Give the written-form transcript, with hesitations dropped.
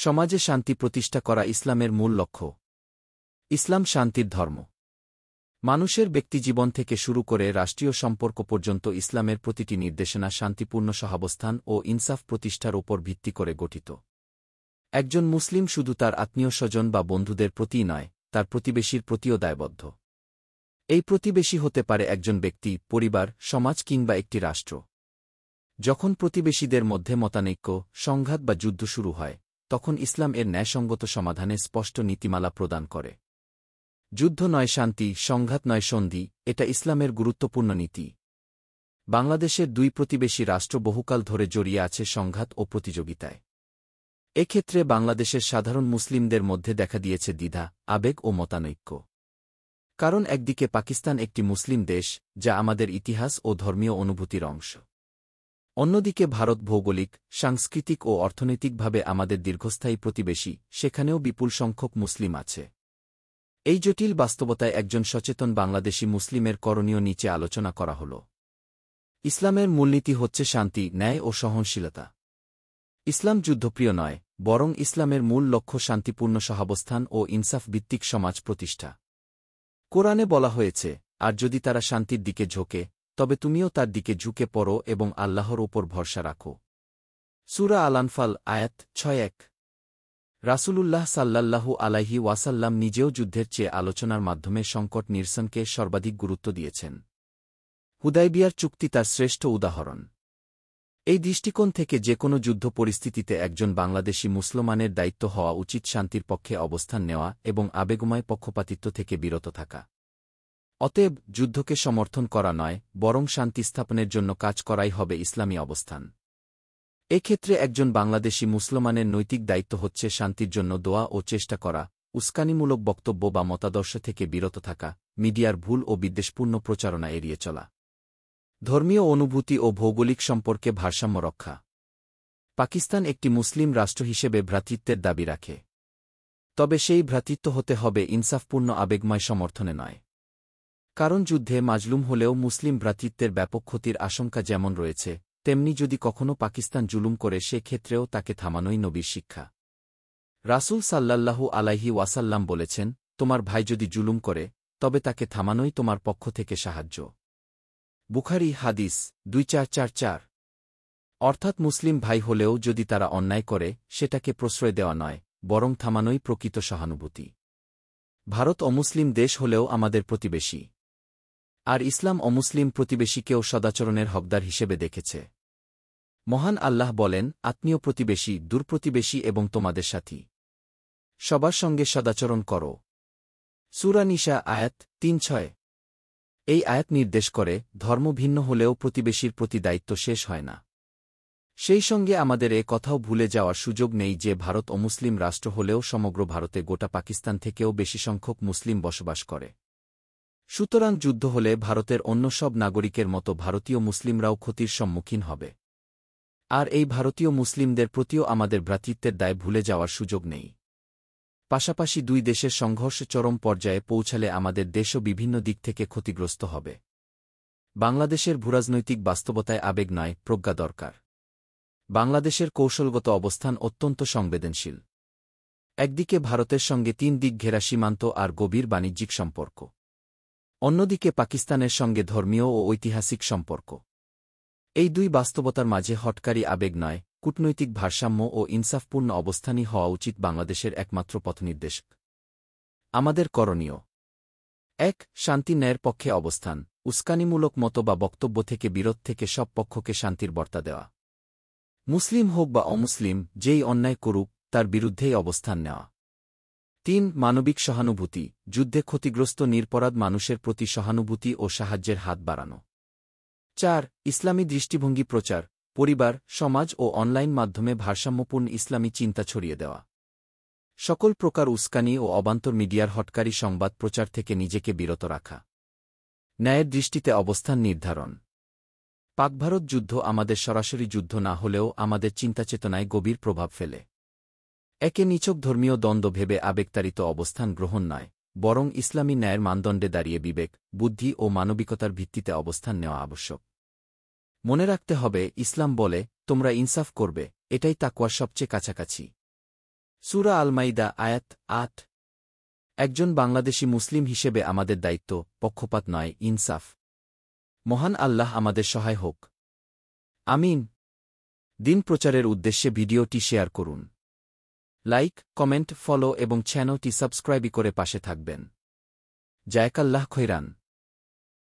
সমাজে শান্তি প্রতিষ্ঠা করা ইসলামের মূল লক্ষ্য। ইসলাম শান্তির ধর্ম। মানুষের ব্যক্তিজীবন থেকে শুরু করে রাষ্ট্রীয় সম্পর্ক পর্যন্ত ইসলামের প্রতিটি নির্দেশনা শান্তিপূর্ণ সহাবস্থান ও ইনসাফ প্রতিষ্ঠার উপর ভিত্তি করে গঠিত। একজন মুসলিম শুধু তার আত্মীয় স্বজন বা বন্ধুদের প্রতিই নয়, তার প্রতিবেশীর প্রতিও দায়বদ্ধ। এই প্রতিবেশী হতে পারে একজন ব্যক্তি, পরিবার, সমাজ কিংবা একটি রাষ্ট্র। যখন প্রতিবেশীদের মধ্যে মতানৈক্য, সংঘাত বা যুদ্ধ শুরু হয়, তখন ইসলাম এর ন্যায়সঙ্গত সমাধানে স্পষ্ট নীতিমালা প্রদান করে। যুদ্ধ নয় শান্তি, সংঘাত নয় সন্ধি, এটা ইসলামের গুরুত্বপূর্ণ নীতি। বাংলাদেশের দুই প্রতিবেশী রাষ্ট্র বহুকাল ধরে জড়িয়ে আছে সংঘাত ও প্রতিযোগিতায়। এক্ষেত্রে বাংলাদেশের সাধারণ মুসলিমদের মধ্যে দেখা দিয়েছে দ্বিধা, আবেগ ও মতানৈক্য। কারণ একদিকে পাকিস্তান একটি মুসলিম দেশ, যা আমাদের ইতিহাস ও ধর্মীয় অনুভূতির অংশ। অন্যদিকে ভারত ভৌগোলিক, সাংস্কৃতিক ও অর্থনৈতিকভাবে আমাদের দীর্ঘস্থায়ী প্রতিবেশী, সেখানেও বিপুল সংখ্যক মুসলিম আছে। এই জটিল বাস্তবতায় একজন সচেতন বাংলাদেশী মুসলিমের করণীয় নিচে আলোচনা করা হল। ইসলামের মূলনীতি হচ্ছে শান্তি, ন্যায় ও সহনশীলতা। ইসলাম যুদ্ধপ্রিয় নয়, বরং ইসলামের মূল লক্ষ্য শান্তিপূর্ণ সহাবস্থান ও ইনসাফ ভিত্তিক সমাজ প্রতিষ্ঠা। কোরআনে বলা হয়েছে, আর যদি তারা শান্তির দিকে ঝোঁকে, তবে তুমিও তার দিকে ঝুঁকে পড়ো এবং আল্লাহর ওপর ভরসা রাখো। সূরা আল-আনফাল, আয়াত ৬-১। রাসূলুল্লাহ সাল্লাল্লাহু আলাইহি ওয়াসাল্লাম নিজেও যুদ্ধের চেয়ে আলোচনার মাধ্যমে সংকট নিরসনকে সর্বাধিক গুরুত্ব দিয়েছেন। হুদায়বিয়ার চুক্তি তার শ্রেষ্ঠ উদাহরণ। এই দৃষ্টিকোণ থেকে যে কোনো যুদ্ধ পরিস্থিতিতে একজন বাংলাদেশী মুসলমানের দায়িত্ব হওয়া উচিত শান্তির পক্ষে অবস্থান নেওয়া এবং আবেগময় পক্ষপাতিত্ব থেকে বিরত থাকা। অতএব যুদ্ধকে সমর্থন করা নয়, বরং শান্তি স্থাপনের জন্য কাজ করাই হবে ইসলামী অবস্থান। এক্ষেত্রে একজন বাংলাদেশী মুসলমানের নৈতিক দায়িত্ব হচ্ছে শান্তির জন্য দোয়া ও চেষ্টা করা, উস্কানিমূলক বক্তব্য বা মতাদর্শ থেকে বিরত থাকা, মিডিয়ার ভুল ও বিদ্বেষপূর্ণ প্রচারণা এড়িয়ে চলা, ধর্মীয় অনুভূতি ও ভৌগোলিক সম্পর্কে ভারসাম্য রক্ষা। পাকিস্তান একটি মুসলিম রাষ্ট্র হিসেবে ভ্রাতৃত্বের দাবি রাখে। তবে সেই ভ্রাতৃত্ব হতে হবে ইনসাফপূর্ণ আবেগময় সমর্থনে নয়। কারণ যুদ্ধে মাজলুম হলেও মুসলিম ভ্রাতৃত্বের ব্যাপক ক্ষতির আশঙ্কা যেমন রয়েছে, তেমনি যদি কখনো পাকিস্তান জুলুম করে সে ক্ষেত্রেও তাকে থামানোই নবীর শিক্ষা। রাসূল সাল্লাল্লাহু আলাইহি ওয়াসাল্লাম বলেছেন, তোমার ভাই যদি জুলুম করে, তবে তাকে থামানোই তোমার পক্ষ থেকে সাহায্য। বুখারী হাদিস ২৪৪৪। অর্থাৎ মুসলিম ভাই হলেও যদি তারা অন্যায় করে, সেটাকে প্রশ্রয় দেওয়া নয়, বরং থামানোই প্রকৃত সহানুভূতি। ভারত অমুসলিম দেশ হলেও আমাদের প্রতিবেশী। আর ইসলাম অমুসলিম প্রতিবেশীকেও সদাচরণের হকদার হিসেবে দেখেছে। মহান আল্লাহ বলেন, আত্মীয় প্রতিবেশী, দূর প্রতিবেশী এবং তোমাদের সাথী সবার সঙ্গে সদাচরণ করো। সূরা নিসা, আয়াত ৩-৬। এই আয়াত নির্দেশ করে, ধর্ম ভিন্ন হলেও প্রতিবেশীর প্রতি দায়িত্ব শেষ হয় না। সেই সঙ্গে আমাদের এ কথাও ভুলে যাওয়ার সুযোগ নেই যে ভারত অমুসলিম রাষ্ট্র হলেও সমগ্র ভারতে গোটা পাকিস্তান থেকেও বেশি সংখ্যক মুসলিম বসবাস করে। সুতরাং যুদ্ধ হলে ভারতের অন্য সব নাগরিকের মতো ভারতীয় মুসলিমরাও ক্ষতির সম্মুখীন হবে। আর এই ভারতীয় মুসলিমদের প্রতিও আমাদের ভ্রাতৃত্বের দায় ভুলে যাওয়ার সুযোগ নেই। পাশাপাশি দুই দেশের সংঘর্ষ চরম পর্যায়ে পৌঁছালে আমাদের দেশও বিভিন্ন দিক থেকে ক্ষতিগ্রস্ত হবে। বাংলাদেশের ভূরাজনৈতিক বাস্তবতায় আবেগ নয়, প্রজ্ঞা দরকার। বাংলাদেশের কৌশলগত অবস্থান অত্যন্ত সংবেদনশীল। একদিকে ভারতের সঙ্গে ৩ দিক ঘেরা সীমান্ত আর গভীর বাণিজ্যিক সম্পর্ক। অন্যদিকে পাকিস্তানের সঙ্গে ধর্মীয় ও ঐতিহাসিক সম্পর্ক। এই দুই বাস্তবতার মাঝে হঠকারী আবেগ নয়, কূটনৈতিক ভারসাম্য ও ইনসাফপূর্ণ অবস্থানই হওয়া উচিত বাংলাদেশের একমাত্র পথনির্দেশক। আমাদের করণীয়: ১. শান্তি ন্যায়ের পক্ষে অবস্থান, উস্কানিমূলক মত বা বক্তব্য থেকে বিরত থেকে সব পক্ষকে শান্তির বার্তা দেওয়া। মুসলিম হোক বা অমুসলিম, যেই অন্যায় করুক, তার বিরুদ্ধেই অবস্থান নেওয়া। ৩. মানবিক সহানুভূতি, যুদ্ধে ক্ষতিগ্রস্ত নিরপরাধ মানুষের প্রতি সহানুভূতি ও সাহায্যের হাত বাড়ানো। ৪. ইসলামী দৃষ্টিভঙ্গি প্রচার, পরিবার, সমাজ ও অনলাইন মাধ্যমে ভারসাম্যপূর্ণ ইসলামী চিন্তা ছড়িয়ে দেওয়া। সকল প্রকার উস্কানি ও অবান্তর মিডিয়ার হটকারী সংবাদ প্রচার থেকে নিজেকে বিরত রাখা। ন্যায়ের দৃষ্টিতে অবস্থান নির্ধারণ। পাক-ভারত যুদ্ধ আমাদের সরাসরি যুদ্ধ না হলেও আমাদের চিন্তাচেতনায় গভীর প্রভাব ফেলে। একে নিছক ধর্মীয় দ্বন্দ্ব ভেবে আবেগতাড়িত অবস্থান গ্রহণ নয়, বরং ইসলামী ন্যায়ের মানদণ্ডে দাঁড়িয়ে বিবেক, বুদ্ধি ও মানবিকতার ভিত্তিতে অবস্থান নেওয়া আবশ্যক। মনে রাখতে হবে, ইসলাম বলে, তোমরা ইনসাফ করবে, এটাই তাকওয়ার সবচেয়ে কাছাকাছি। সূরা আল মাইদা আয়াত ৮। একজন বাংলাদেশী মুসলিম হিসেবে আমাদের দায়িত্ব পক্ষপাত নয়, ইনসাফ। মহান আল্লাহ আমাদের সহায় হোক। আমিন। দিন প্রচারের উদ্দেশ্যে ভিডিওটি শেয়ার করুন। লাইক, কমেন্ট, ফলো এবং চ্যানেলটি সাবস্ক্রাইব করে পাশে থাকবেন। জাযাকাল্লাহ খৈরান।